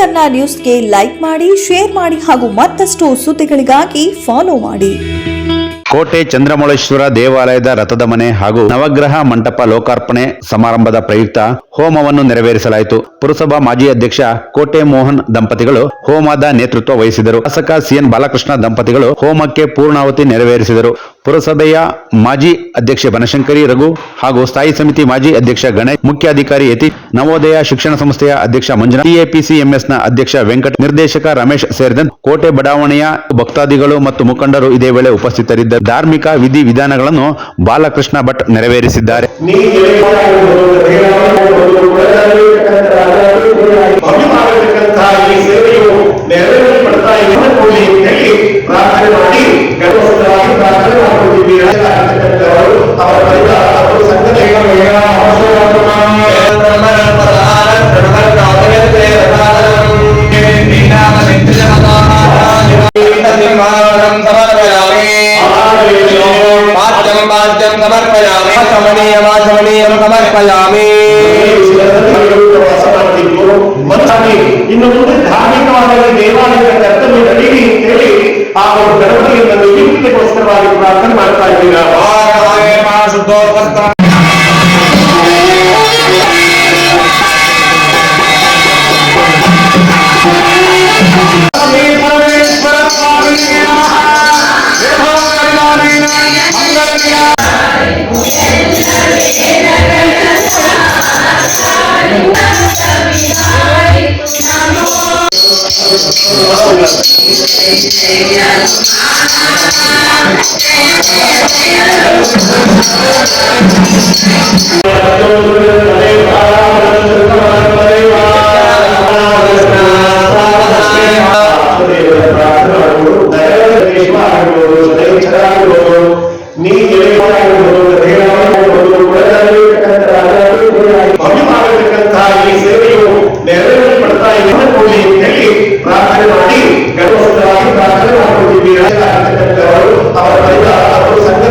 ಕನ್ನಡ ನ್ಯೂಸ್ಗೆ ಲೈಕ್ ಮಾಡಿ, ಶೇರ್ ಮಾಡಿ ಹಾಗೂ ಮತ್ತಷ್ಟು ಸುದ್ದಿಗಳಿಗಾಗಿ ಫಾಲೋ ಮಾಡಿ. ಕೋಟೆ ಚಂದ್ರಮೌಳೇಶ್ವರ ದೇವಾಲಯದ ರಥದ ಮನೆ ಹಾಗೂ ನವಗ್ರಹ ಮಂಟಪ ಲೋಕಾರ್ಪಣೆ ಸಮಾರಂಭದ ಪ್ರಯುಕ್ತ ಹೋಮವನ್ನು ನೆರವೇರಿಸಲಾಯಿತು. ಪುರಸಭಾ ಮಾಜಿ ಅಧ್ಯಕ್ಷ ಕೋಟೆ ಮೋಹನ್ ದಂಪತಿಗಳು ಹೋಮದ ನೇತೃತ್ವ ವಹಿಸಿದರು. ಶಾಸಕ ಸಿಎನ್ ಬಾಲಕೃಷ್ಣ ದಂಪತಿಗಳು ಹೋಮಕ್ಕೆ ಪೂರ್ಣಾಹುತಿ ನೆರವೇರಿಸಿದರು. ಪುರಸಭೆಯ ಮಾಜಿ ಅಧ್ಯಕ್ಷೆ ಬನಶಂಕರಿ ರಘು ಹಾಗೂ ಸ್ಥಾಯಿ ಸಮಿತಿ ಮಾಜಿ ಅಧ್ಯಕ್ಷ ಗಣೇಶ್, ಮುಖ್ಯ ಅಧಿಕಾರಿ ಯತೀಶ್, ನವೋದಯ ಶಿಕ್ಷಣ ಸಂಸ್ಥೆಯ ಅಧ್ಯಕ್ಷ ಮಂಜುನಾಥ್, ಟಿಎಪಿಸಿಎಂಎಸ್ನ ಅಧ್ಯಕ್ಷ ವೆಂಕಟ, ನಿರ್ದೇಶಕ ರಮೇಶ್ ಸೇರಿದಂತೆ ಕೋಟೆ ಬಡಾವಣೆಯ ಭಕ್ತಾದಿಗಳು ಮತ್ತು ಮುಖಂಡರು ಇದೇ ವೇಳೆ ಉಪಸ್ಥಿತರಿದ್ದರು. ಧಾರ್ಮಿಕ ವಿಧಿ ವಿಧಾನಗಳನ್ನು ಬಾಲಕೃಷ್ಣ ಭಟ್ ನೆರವೇರಿಸಿದ್ದಾರೆ. ಇನ್ನು ಮುಂದೆ ಧಾರ್ಮಿಕವಾದ ದೇವಾಲಯದ ಕರ್ತವ್ಯ ನಡೀಲಿ ಅಂತ ಹೇಳಿ ಆ ಒಂದು ಗಣಪತಿಯನ್ನು ನಿಯುಕ್ತಿಗೋಸ್ಕರವಾಗಿ ಪ್ರಾರ್ಥನೆ ಮಾಡ್ತಾ ಇದ್ದೀರಾ. ಪ್ರಾರ್ಥನೆ ಮಾಡಿ ಗರ್ವಸ್ಥರಾಗಿ ಪ್ರಾರ್ಥನೆ ಮಾಡಿಕೊಂಡಿದ್ದೀರಾ. ಅವರ ಸಂಘ